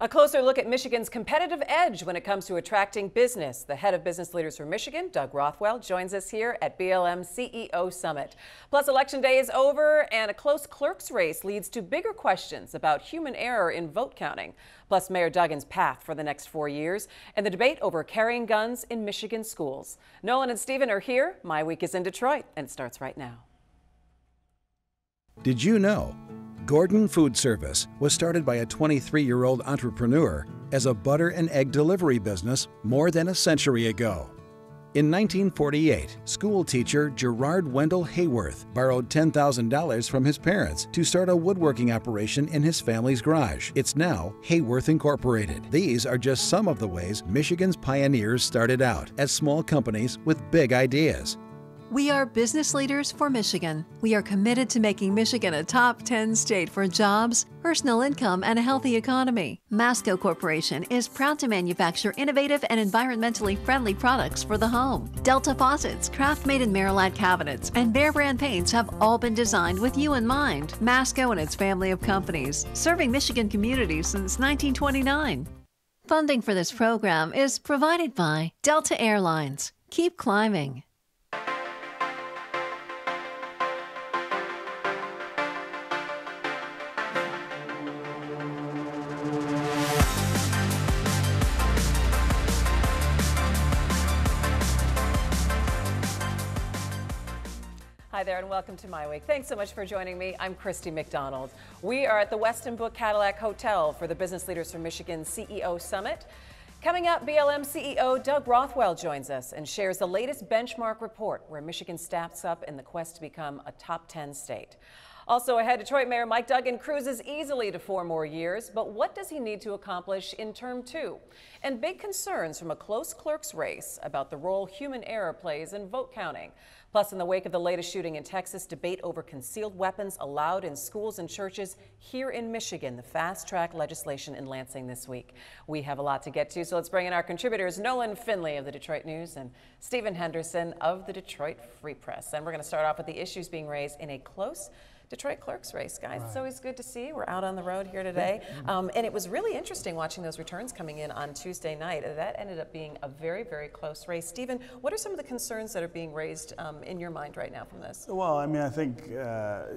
A closer look at Michigan's competitive edge when it comes to attracting business. The head of Business Leaders for Michigan, Doug Rothwell, joins us here at BLM CEO Summit. Plus, Election Day is over and a close clerk's race leads to bigger questions about human error in vote counting. Plus, Mayor Duggan's path for the next 4 years and the debate over carrying guns in Michigan schools. Nolan and Stephen are here. My Week is in Detroit, and it starts right now. Did you know Gordon Food Service was started by a 23-year-old entrepreneur as a butter and egg delivery business more than a century ago? In 1948, school teacher Gerard Wendell Hayworth borrowed $10,000 from his parents to start a woodworking operation in his family's garage. It's now Hayworth Incorporated. These are just some of the ways Michigan's pioneers started out as small companies with big ideas. We are Business Leaders for Michigan. We are committed to making Michigan a top 10 state for jobs, personal income, and a healthy economy. Masco Corporation is proud to manufacture innovative and environmentally friendly products for the home. Delta Faucets, Craft Made in Merillat cabinets, and Behr brand paints have all been designed with you in mind. Masco and its family of companies, serving Michigan communities since 1929. Funding for this program is provided by Delta Airlines. Keep climbing. Hi there and welcome to My Week. Thanks so much for joining me. I'm Christy McDonald. We are at the Westin Book Cadillac Hotel for the Business Leaders for Michigan CEO Summit. Coming up, BLM CEO Doug Rothwell joins us and shares the latest benchmark report where Michigan stacks up in the quest to become a top 10 state. Also ahead, Detroit Mayor Mike Duggan cruises easily to 4 more years, but what does he need to accomplish in term 2? And big concerns from a close clerk's race about the role human error plays in vote counting. Plus, in the wake of the latest shooting in Texas, debate over concealed weapons allowed in schools and churches here in Michigan, the fast-track legislation in Lansing this week. We have a lot to get to, so let's bring in our contributors, Nolan Finley of the Detroit News and Stephen Henderson of the Detroit Free Press. And we're going to start off with the issues being raised in a close Detroit clerk's race, guys. Right. It's always good to see. We're out on the road here today. And it was really interesting watching those returns coming in on Tuesday night. That ended up being a very, very close race. Stephen, what are some of the concerns that are being raised in your mind right now from this? Well, I mean, I think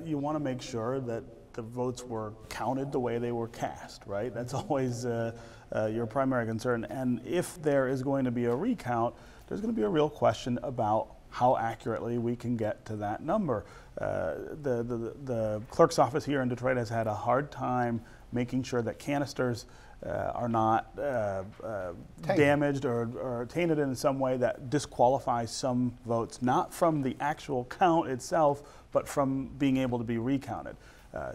you want to make sure that the votes were counted the way they were cast, right? That's always your primary concern. And if there is going to be a recount, there's going to be a real question about how accurately we can get to that number. The clerk's office here in Detroit has had a hard time making sure that canisters are not damaged or tainted in some way that disqualifies some votes, not from the actual count itself, but from being able to be recounted.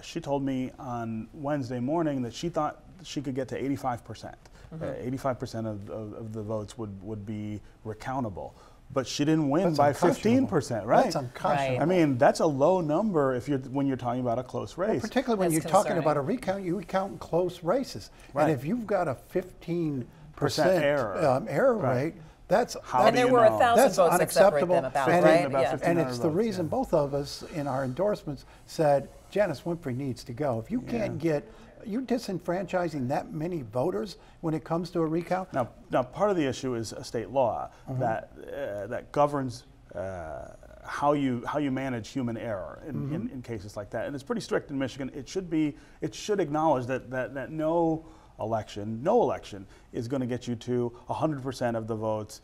She told me on Wednesday morning that she thought she could get to 85%. 85% of the votes would be recountable. But she didn't win by 15%, right? That's unconscionable. Right. I mean, that's a low number when you're talking about a close race. Well, particularly when you're talking about a recount, you recount close races. Right. And if you've got a 15% error rate, that's and there were 1,000 votes that separate them about, right? And it's the reason both of us in our endorsements said Janice Winfrey needs to go. If you can't get, you're disenfranchising that many voters when it comes to a recount. Now part of the issue is a state law that governs how you manage human error in cases like that, and it's pretty strict in Michigan. It should acknowledge that no election is going to get you to 100% of the votes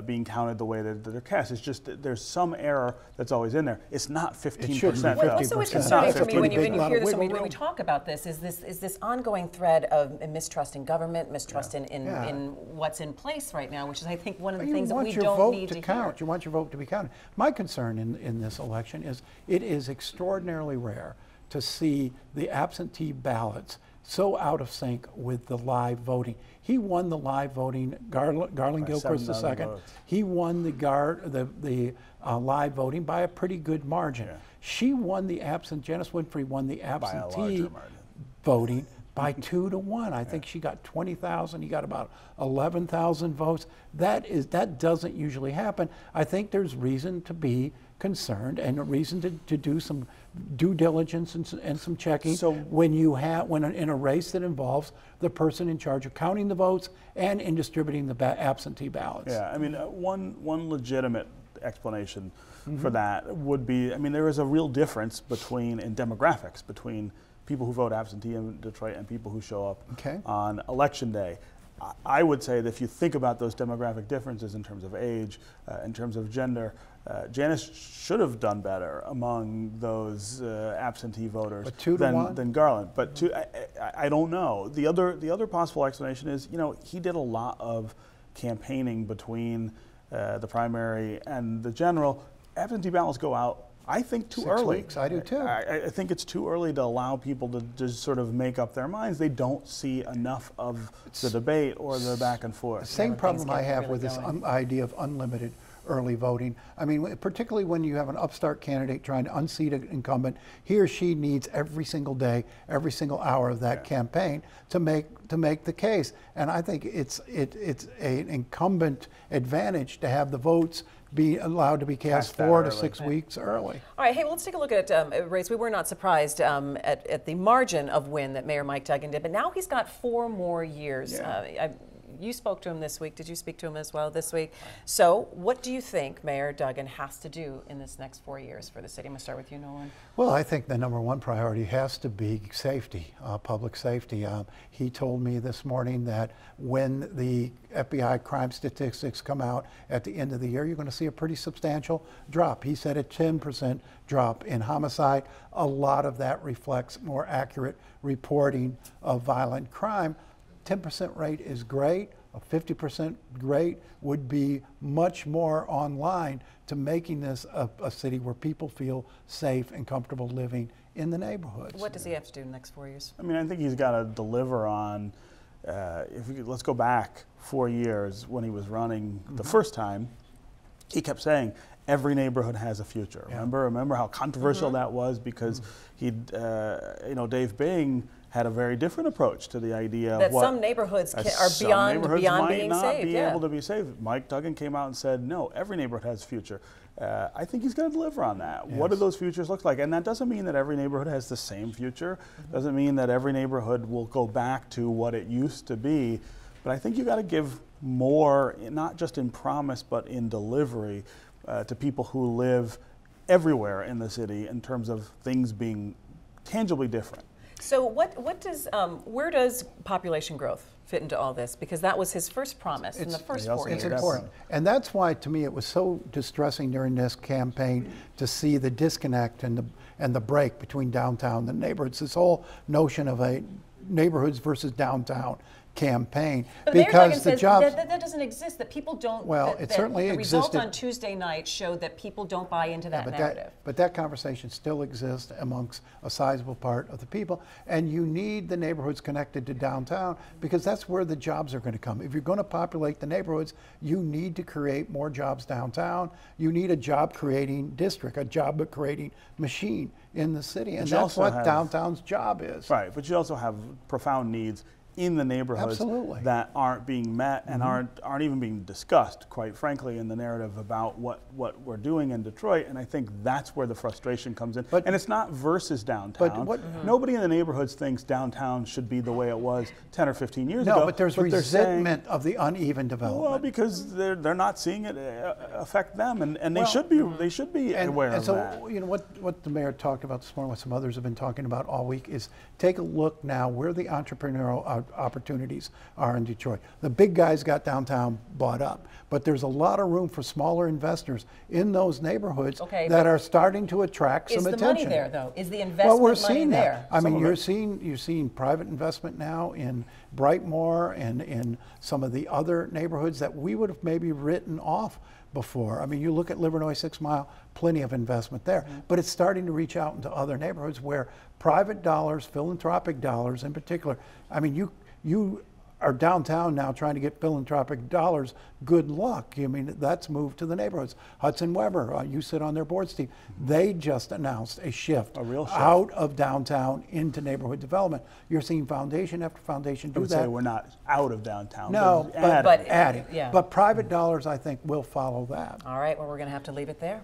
being counted the way that they're cast. It's just that there's some error that's always in there. It's not 15%. What's always concerning for me when you hear this and when we talk about this is this ongoing thread of mistrust in government, mistrust in what's in place right now, which is, I think, one of the things that we don't need to count. You want your vote to be counted. My concern in this election is it is extraordinarily rare to see the absentee ballots so out of sync with the live voting. He won the live voting, Garland Gilchrist II. He won the live voting by a pretty good margin. She won the Janice Winfrey won the absentee voting by 2 to 1. I think she got 20,000. He got about 11,000 votes. That doesn't usually happen. I think there's reason to be concerned and a reason to do some due diligence and some checking So- when in a race that involves the person in charge of counting the votes and in distributing the absentee ballots. Yeah, I mean, one legitimate explanation for that would be, I mean, there is a real difference in demographics between people who vote absentee in Detroit and people who show up on election day. I would say that if you think about those demographic differences in terms of age, in terms of gender, Janice should have done better among those absentee voters than Garland. But I don't know. The other possible explanation is, you know, he did a lot of campaigning between the primary and the general. Absentee ballots go out, I think, too 6 early. weeks. I do too. I think it's too early to allow people to just sort of make up their minds. They don't see enough of the debate or the back and forth. The same problem I have with this idea of unlimited early voting. I mean, particularly when you have an upstart candidate trying to unseat an incumbent, he or she needs every single day, every single hour of that campaign to make the case. And I think it's an incumbent advantage to have the votes be allowed to be cast 4 to 6 weeks early. All right, hey, well, let's take a look at race. We were not surprised at the margin of win that Mayor Mike Duggan did, but now he's got 4 more years. Yeah. You spoke to him this week. Did you speak to him as well this week? So what do you think Mayor Duggan has to do in this next 4 years for the city? I'm going to start with you, Nolan. Well, I think the number one priority has to be safety, public safety. He told me this morning that when the FBI crime statistics come out at the end of the year, you're going to see a pretty substantial drop. He said a 10% drop in homicide. A lot of that reflects more accurate reporting of violent crime. 10% rate is great. A 50% rate would be much more online to making this a city where people feel safe and comfortable living in the neighborhoods. What does he have to do in the next 4 years? I mean, I think he's got to deliver on, let's go back 4 years when he was running the first time. He kept saying, every neighborhood has a future. Yeah. Remember how controversial that was, because Dave Bing had a very different approach to the idea that of what some neighborhoods are beyond being saved. Be able to be saved. Mike Duggan came out and said, no, every neighborhood has a future. I think he's going to deliver on that. Yes. What do those futures look like? And that doesn't mean that every neighborhood has the same future. Doesn't mean that every neighborhood will go back to what it used to be. But I think you got to give more, not just in promise, but in delivery to people who live everywhere in the city in terms of things being tangibly different. So where does population growth fit into all this? Because that was his first promise in the first 4 years. It's important. And that's why, to me, it was so distressing during this campaign to see the disconnect and the break between downtown and the neighborhoods. This whole notion of a neighborhoods versus downtown campaign, but because the jobs that doesn't exist. That people don't. Well, it certainly existed. The results existed on Tuesday night showed that people don't buy into that narrative. But that conversation still exists amongst a sizable part of the people, and you need the neighborhoods connected to downtown because that's where the jobs are going to come. If you're going to populate the neighborhoods, you need to create more jobs downtown. You need a job-creating district, a job-creating machine in the city, and that's what downtown's job is. Right, but you also have profound needs in the neighborhoods that aren't being met and aren't even being discussed, quite frankly, in the narrative about what we're doing in Detroit. And I think that's where the frustration comes in. And it's not versus downtown. Nobody in the neighborhoods thinks downtown should be the way it was 10 or 15 years ago. No, but there's resentment of the uneven development. Well, because they're not seeing it affect them, and they should be aware of that. So, you know, what the mayor talked about this morning, what some others have been talking about all week, is take a look now where the entrepreneurial opportunities are in Detroit. The big guys got downtown bought up, but there's a lot of room for smaller investors in those neighborhoods that are starting to attract some attention. Is the money there, though? Is the investment money there? I mean, you're seeing private investment now in Brightmoor and in some of the other neighborhoods that we would have maybe written off before. I mean, you look at Livernois 6 Mile, plenty of investment there, but it's starting to reach out into other neighborhoods where private dollars, philanthropic dollars in particular, I mean, you are downtown now trying to get philanthropic dollars, good luck. I mean, that's moved to the neighborhoods. Hudson Weber, you sit on their board, Steve, they just announced a real shift out of downtown into neighborhood development. You're seeing foundation after foundation do that. I would say we're not out of downtown. No, but adding. Yeah. But private dollars, I think, will follow that. All right, well, we're going to have to leave it there.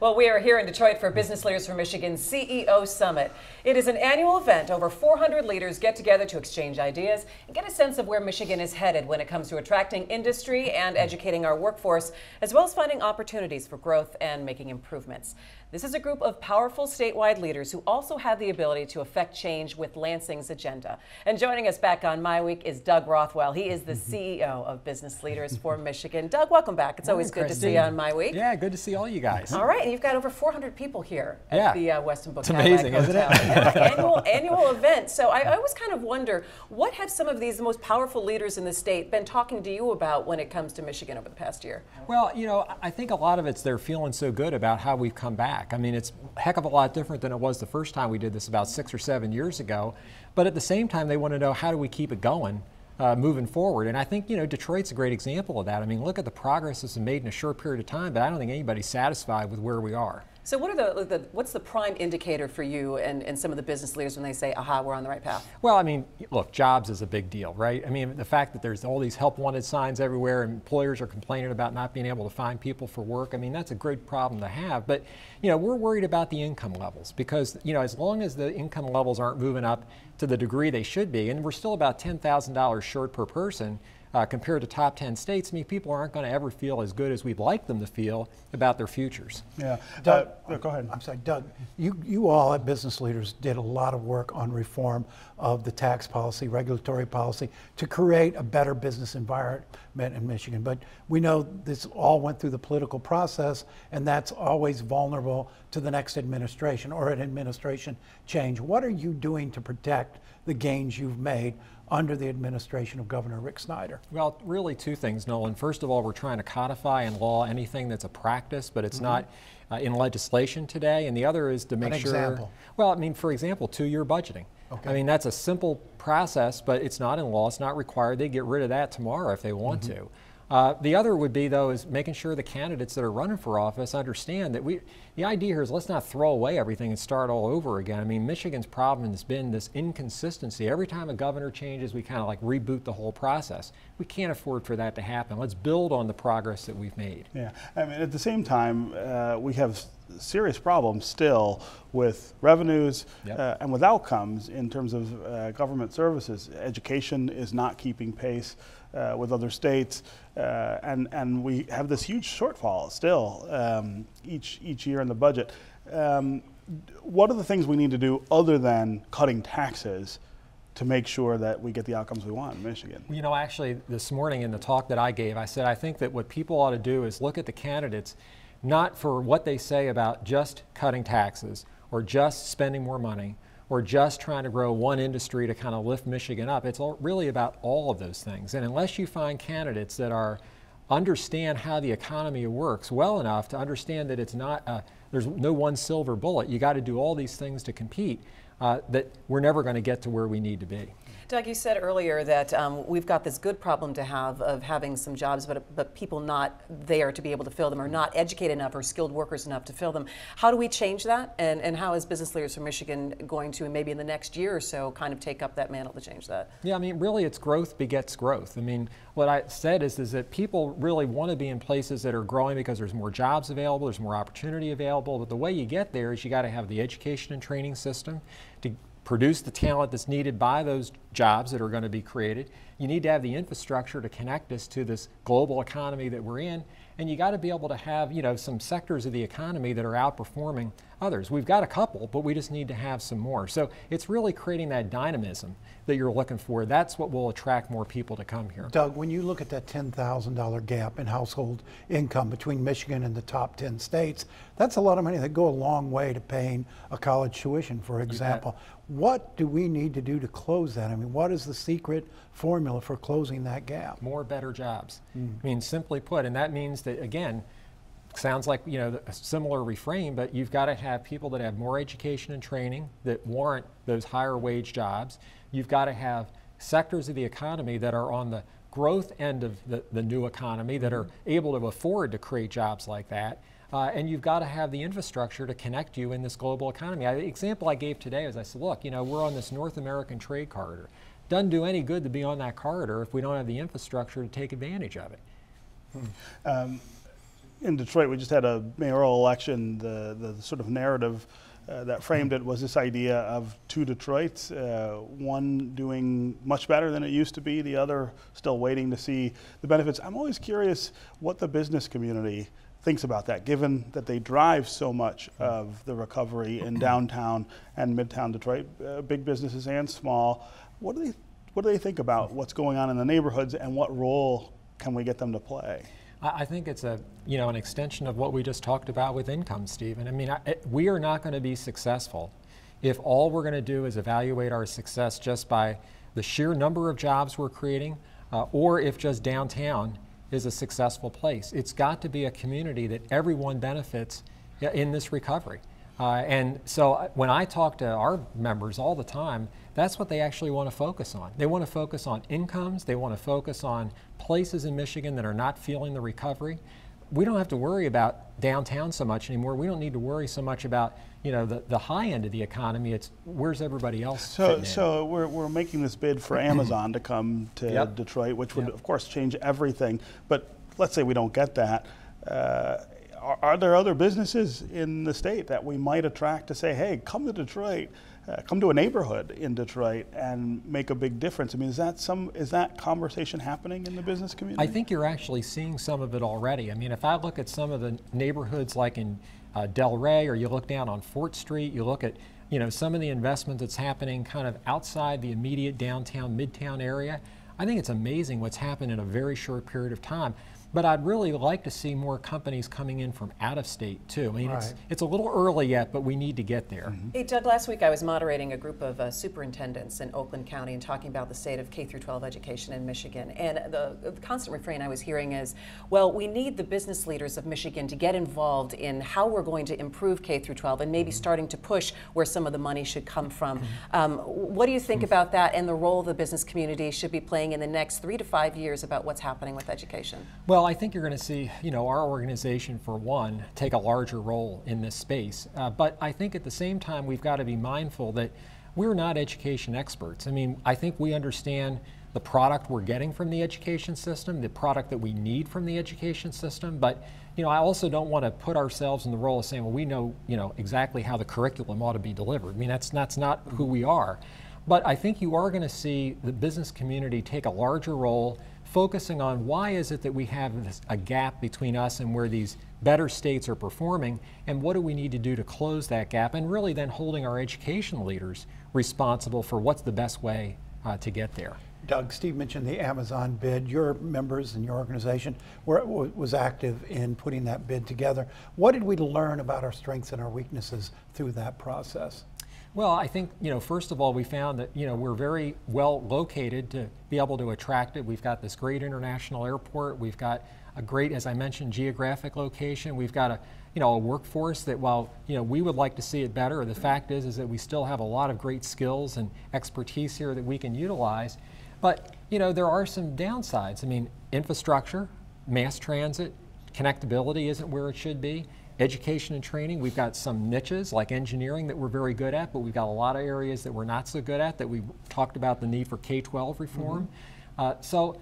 Well, we are here in Detroit for Business Leaders for Michigan CEO Summit. It is an annual event. Over 400 leaders get together to exchange ideas and get a sense of where Michigan is headed when it comes to attracting industry and educating our workforce, as well as finding opportunities for growth and making improvements. This is a group of powerful statewide leaders who also have the ability to affect change with Lansing's agenda. And joining us back on My Week is Doug Rothwell. He is the CEO of Business Leaders for Michigan. Doug, welcome back. It's always good to see you on My Week. Yeah, good to see all you guys. All right, and you've got over 400 people here at the Westin Book Cadillac Hotel. Isn't it? annual event. So I always kind of wonder, what have some of these most powerful leaders in the state been talking to you about when it comes to Michigan over the past year? Well, you know, I think a lot of it's they're feeling so good about how we've come back. I mean, it's a heck of a lot different than it was the first time we did this about 6 or 7 years ago. But at the same time, they want to know, how do we keep it going? Moving forward. And I think, you know, Detroit's a great example of that. I mean, look at the progress that's been made in a short period of time, but I don't think anybody's satisfied with where we are. So what are what's the prime indicator for you and some of the business leaders when they say, aha, we're on the right path? Well, I mean, look, jobs is a big deal, right? I mean, the fact that there's all these help wanted signs everywhere and employers are complaining about not being able to find people for work, I mean, that's a great problem to have. But, you know, we're worried about the income levels because, you know, as long as the income levels aren't moving up to the degree they should be, and we're still about $10,000 short per person, compared to top 10 states, I mean, people aren't going to ever feel as good as we'd like them to feel about their futures. Yeah. Doug, go ahead. I'm sorry, Doug, you all at Business Leaders did a lot of work on reform of the tax policy, regulatory policy, to create a better business environment in Michigan. But we know this all went through the political process, and that's always vulnerable to the next administration or an administration change. What are you doing to protect the gains you've made under the administration of Governor Rick Snyder? Well, really two things, Nolan. First of all, we're trying to codify in law anything that's a practice, but it's not in legislation today. And the other is to make sure. Example. Well, I mean, for example, 2-year budgeting. Okay. I mean, that's a simple process, but it's not in law. It's not required. They get rid of that tomorrow if they want to. The other would be, though, is making sure the candidates that are running for office understand that the idea here is let's not throw away everything and start all over again. I mean, Michigan's problem has been this inconsistency. Every time a governor changes, we kind of like reboot the whole process. We can't afford for that to happen. Let's build on the progress that we've made. Yeah, I mean, at the same time, we have serious problems still with revenues and with outcomes in terms of government services. Education is not keeping pace with other states, and we have this huge shortfall still each year in the budget. What are the things we need to do other than cutting taxes to make sure that we get the outcomes we want in Michigan? You know, actually, this morning in the talk that I gave, I said I think that what people ought to do is look at the candidates not for what they say about just cutting taxes or just spending more money or just trying to grow one industry to kind of lift Michigan up. It's really about all of those things. And unless you find candidates that understand how the economy works well enough to understand that it's not, there's no one silver bullet, you got to do all these things to compete, that we're never going to get to where we need to be. Doug, you said earlier that we've got this good problem to have of having some jobs, but people not there to be able to fill them, or not educated enough or skilled workers enough to fill them. How do we change that? And how is Business Leaders from Michigan going to, maybe in the next year or so, kind of take up that mantle to change that? Yeah, I mean, really, it's growth begets growth. I mean, what I said is that people really want to be in places that are growing because there's more jobs available, there's more opportunity available. But the way you get there is you got to have the education and training system to produce the talent that's needed by those jobs that are going to be created. You need to have the infrastructure to connect us to this global economy that we're in, and you got to be able to have, you know, some sectors of the economy that are outperforming others. We've got a couple, but we just need to have some more. So it's really creating that dynamism that you're looking for. That's what will attract more people to come here. Doug, when you look at that $10,000 gap in household income between Michigan and the top 10 states, that's a lot of money that go a long way to paying a college tuition, for example. What do we need to do to close that? I mean, what is the secret formula for closing that gap? More better jobs. I mean, simply put, and that means that, again, sounds like, you know, a similar refrain, but you've got to have people that have more education and training that warrant those higher wage jobs. You've got to have sectors of the economy that are on the growth end of the new economy that are able to afford to create jobs like that. And you've got to have the infrastructure to connect you in this global economy. The example I gave today is I said, look, you know, we're on this North American trade corridor. Doesn't do any good to be on that corridor if we don't have the infrastructure to take advantage of it. in Detroit, we just had a mayoral election. The sort of narrative that framed it was this idea of two Detroits, one doing much better than it used to be, the other still waiting to see the benefits. I'm always curious what the business community thinks about that, given that they drive so much of the recovery in downtown and midtown Detroit, big businesses and small. What do they think about what's going on in the neighborhoods, and what role can we get them to play? I think it's an extension of what we just talked about with income, Stephen. I mean, we are not going to be successful if all we're going to do is evaluate our success just by the sheer number of jobs we're creating, or if just downtown is a successful place. It's got to be a community that everyone benefits in this recovery. And so when I talk to our members all the time, that's what they actually want to focus on. They want to focus on incomes. They want to focus on places in Michigan that are not feeling the recovery. We don't have to worry about downtown so much anymore. We don't need to worry so much about the high end of the economy. It's where's everybody else fitting in. So we're making this bid for Amazon to come to Detroit, which would of course change everything. But let's say we don't get that. Are there other businesses in the state that we might attract to say, hey, come to Detroit, come to a neighborhood in Detroit and make a big difference? I mean, is that conversation happening in the business community? I think you're actually seeing some of it already. I mean, if I look at some of the neighborhoods like in Delray, or you look down on Fort Street, you look at some of the investment that's happening kind of outside the immediate downtown, midtown area, I think it's amazing what's happened in a very short period of time. But I'd really like to see more companies coming in from out of state too. I mean, it's a little early yet, but we need to get there. Hey, Doug, last week I was moderating a group of superintendents in Oakland County and talking about the state of K-12 education in Michigan. And the constant refrain I was hearing is, well, we need the business leaders of Michigan to get involved in how we're going to improve K-12 and maybe starting to push where some of the money should come from. What do you think about that and the role the business community should be playing in the next 3 to 5 years about what's happening with education? Well, I think you're going to see, our organization, for one, take a larger role in this space. But I think at the same time, we've got to be mindful that we're not education experts. I mean, I think we understand the product we're getting from the education system, the product that we need from the education system. But, I also don't want to put ourselves in the role of saying, well, we know, exactly how the curriculum ought to be delivered. I mean, that's not who we are. But I think you are going to see the business community take a larger role, focusing on why is it that we have a gap between us and where these better states are performing, and what do we need to do to close that gap, and really then holding our education leaders responsible for what's the best way to get there. Doug, Steve mentioned the Amazon bid. Your members and your organization was active in putting that bid together. What did we learn about our strengths and our weaknesses through that process? Well, I think, first of all, we found that, we're very well located to be able to attract it. We've got this great international airport. We've got a great, as I mentioned, geographic location. We've got a workforce that, while, we would like to see it better, the fact is that we still have a lot of great skills and expertise here that we can utilize. But, there are some downsides. I mean, infrastructure, mass transit, connectability isn't where it should be. Education and training, we've got some niches like engineering that we're very good at, but we've got a lot of areas that we're not so good at, that we talked about the need for K-12 reform. So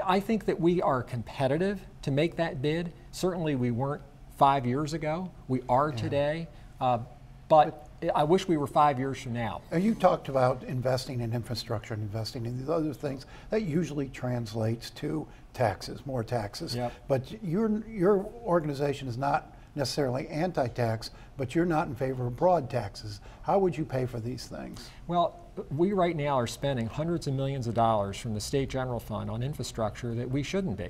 I think that we are competitive to make that bid. Certainly we weren't 5 years ago. We are today, but I wish we were 5 years from now. You talked about investing in infrastructure and investing in these other things. That usually translates to taxes, more taxes. Yep. But your organization is not necessarily anti-tax, but you're not in favor of broad taxes. How would you pay for these things? Well, we right now are spending hundreds of millions of dollars from the state general fund on infrastructure that we shouldn't be.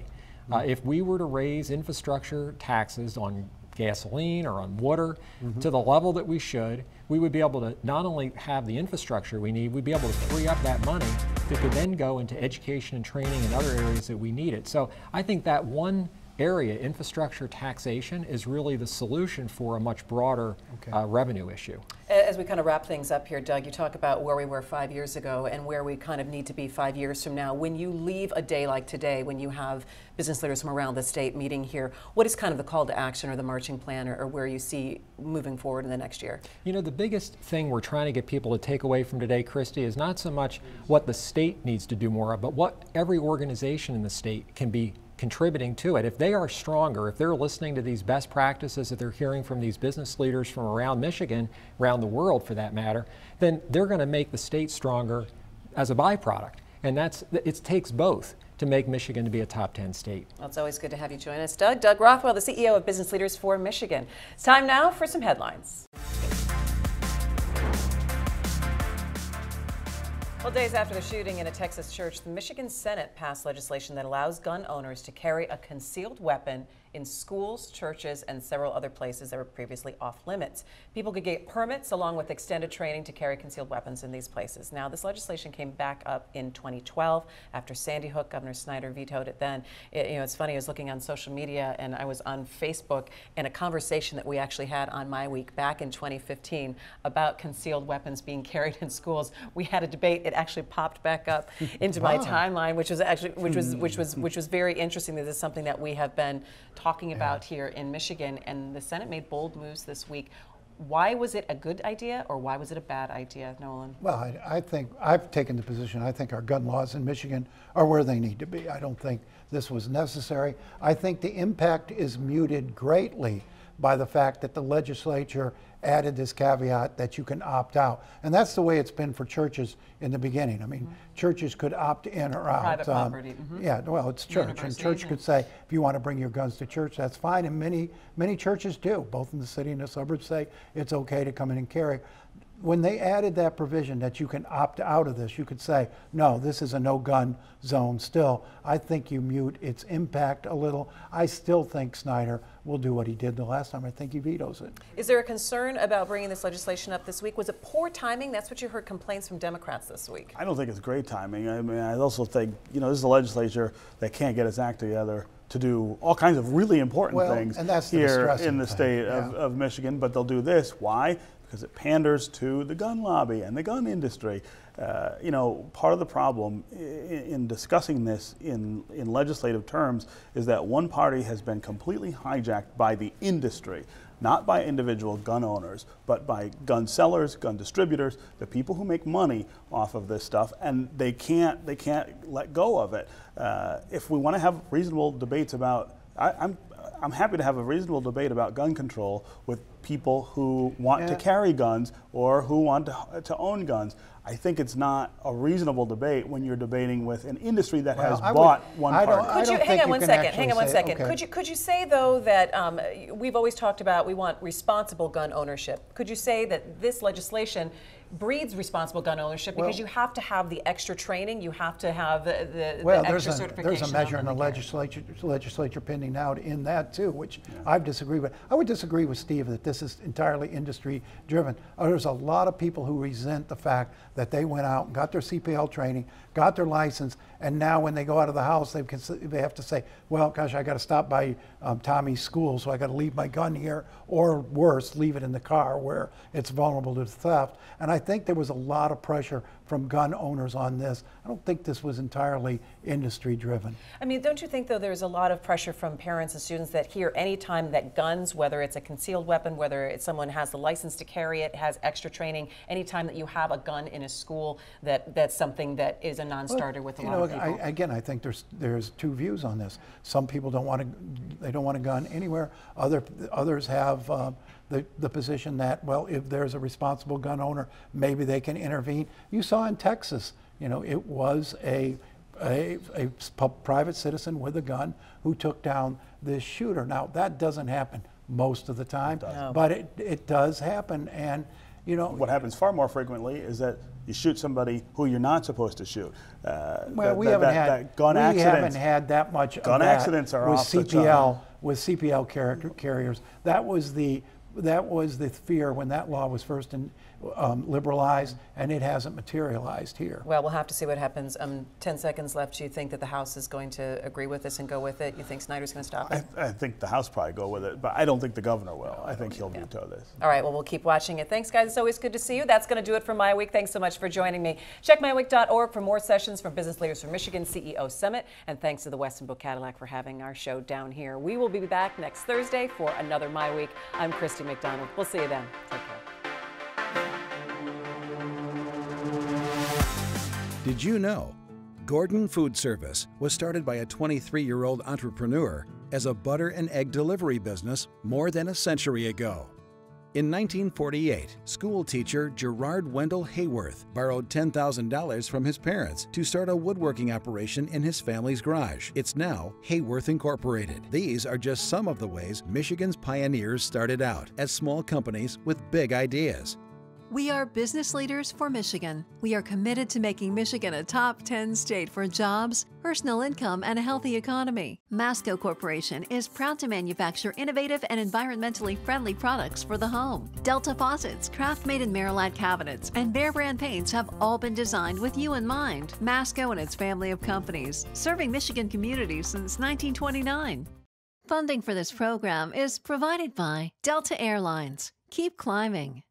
If we were to raise infrastructure taxes on gasoline or on water to the level that we should, we would be able to not only have the infrastructure we need, we'd be able to free up that money that could then go into education and training and other areas that we need it. So I think that one area, infrastructure taxation, is really the solution for a much broader revenue issue. As we kind of wrap things up here, Doug, you talk about where we were 5 years ago and where we kind of need to be 5 years from now. When you leave a day like today, when you have business leaders from around the state meeting here, what is kind of the call to action or the marching plan, or where you see moving forward in the next year? The biggest thing we're trying to get people to take away from today, Christy, is not so much what the state needs to do more of, but what every organization in the state can be contributing to it. If they are stronger, if they're listening to these best practices that they're hearing from these business leaders from around Michigan, around the world for that matter, then they're going to make the state stronger as a byproduct. And it takes both to make Michigan to be a top 10 state. Well, it's always good to have you join us, Doug. Doug Rothwell, the CEO of Business Leaders for Michigan. It's time now for some headlines. Well, days after the shooting in a Texas church, the Michigan Senate passed legislation that allows gun owners to carry a concealed weapon in schools, churches, and several other places that were previously off limits. People could get permits along with extended training to carry concealed weapons in these places. Now, this legislation came back up in 2012 after Sandy Hook. Governor Snyder vetoed it then. It's funny, I was looking on social media and I was on Facebook, and a conversation that we actually had on My Week back in 2015 about concealed weapons being carried in schools. We had a debate. It actually popped back up into my timeline, which was very interesting. This is something that we have been talking about here in Michigan, and the Senate made bold moves this week. Why was it a good idea, or why was it a bad idea, Nolan? Well, I think I've taken the position, I think our gun laws in Michigan are where they need to be. I don't think this was necessary. I think the impact is muted greatly by the fact that the legislature added this caveat that you can opt out. And that's the way it's been for churches in the beginning. I mean, churches could opt in or out. Private property. Yeah, well, it's church. And church could say, if you want to bring your guns to church, that's fine. And many churches do, both in the city and the suburbs, say it's okay to come in and carry. When they added that provision that you can opt out of this, you could say, no, this is a no-gun zone still. I think you mute its impact a little. I still think Snyder will do what he did the last time. I think he vetoes it. Is there a concern about bringing this legislation up this week? Was it poor timing? That's what you heard complaints from Democrats this week. I don't think it's great timing. I mean, I also think, this is a legislature that can't get its act together to do all kinds of really important things and that's here in the state of Michigan, but they'll do this. Why? Because it panders to the gun lobby and the gun industry. Part of the problem in discussing this in legislative terms is that one party has been completely hijacked by the industry, not by individual gun owners, but by gun sellers, gun distributors, the people who make money off of this stuff, and they can't let go of it. If we want to have reasonable debates about, I'm happy to have a reasonable debate about gun control with people who want to carry guns or who want to own guns. I think it's not a reasonable debate when you're debating with an industry that has bought one party. Hang on one second. Okay. Could you say, though, that we've always talked about we want responsible gun ownership. Could you say that this legislation breeds responsible gun ownership because you have to have the extra training, you have to have the extra certification? There's a measure in the legislature pending now in that too, which I've disagreed with. I would disagree with Steve that this is entirely industry driven. There's a lot of people who resent the fact that they went out and got their CPL training, got their license, and now when they go out of the house, they have to say, well, gosh, I got to stop by Tommy's school, so I got to leave my gun here, or worse, leave it in the car where it's vulnerable to theft. And I think there was a lot of pressure from gun owners on this. I don't think this was entirely industry driven. I mean, don't you think, though, there's a lot of pressure from parents and students that hear any time that guns, whether it's a concealed weapon, whether it's someone has the license to carry it, has extra training, anytime that you have a gun in a school, that's something that is a non-starter with a lot of people? I think there's two views on this. Some people don't want a gun anywhere. Others have the position that, well, if there's a responsible gun owner, maybe they can intervene. You saw in Texas, it was a private citizen with a gun who took down this shooter. Now, that doesn't happen most of the time, but it does happen. And what happens far more frequently is that you shoot somebody who you're not supposed to shoot. We haven't had that much gun of that accidents are with off the chart. With CPL carriers. That was the fear when that law was first liberalized, and it hasn't materialized here. Well, we'll have to see what happens. 10 seconds left. Do you think that the House is going to agree with this and go with it? You think Snyder's going to stop it? I think the House probably go with it, but I don't think the governor will. I think he'll veto this. All right, well, we'll keep watching it. Thanks, guys. It's always good to see you. That's going to do it for My Week. Thanks so much for joining me. Check myweek.org for more sessions from Business Leaders from Michigan CEO Summit, and thanks to the Weston Book Cadillac for having our show down here. We will be back next Thursday for another My Week. I'm Christy McDonald. We'll see you then. Take care. Did you know Gordon Food Service was started by a 23-year-old entrepreneur as a butter and egg delivery business more than a century ago. In 1948, school teacher Gerard Wendell Hayworth borrowed $10,000 from his parents to start a woodworking operation in his family's garage. It's now Hayworth Incorporated. These are just some of the ways Michigan's pioneers started out as small companies with big ideas. We are business leaders for Michigan. We are committed to making Michigan a top 10 state for jobs, personal income, and a healthy economy. Masco Corporation is proud to manufacture innovative and environmentally friendly products for the home. Delta faucets, Kraft-made in Merillat cabinets, and Behr brand paints have all been designed with you in mind. Masco and its family of companies, serving Michigan communities since 1929. Funding for this program is provided by Delta Airlines. Keep climbing.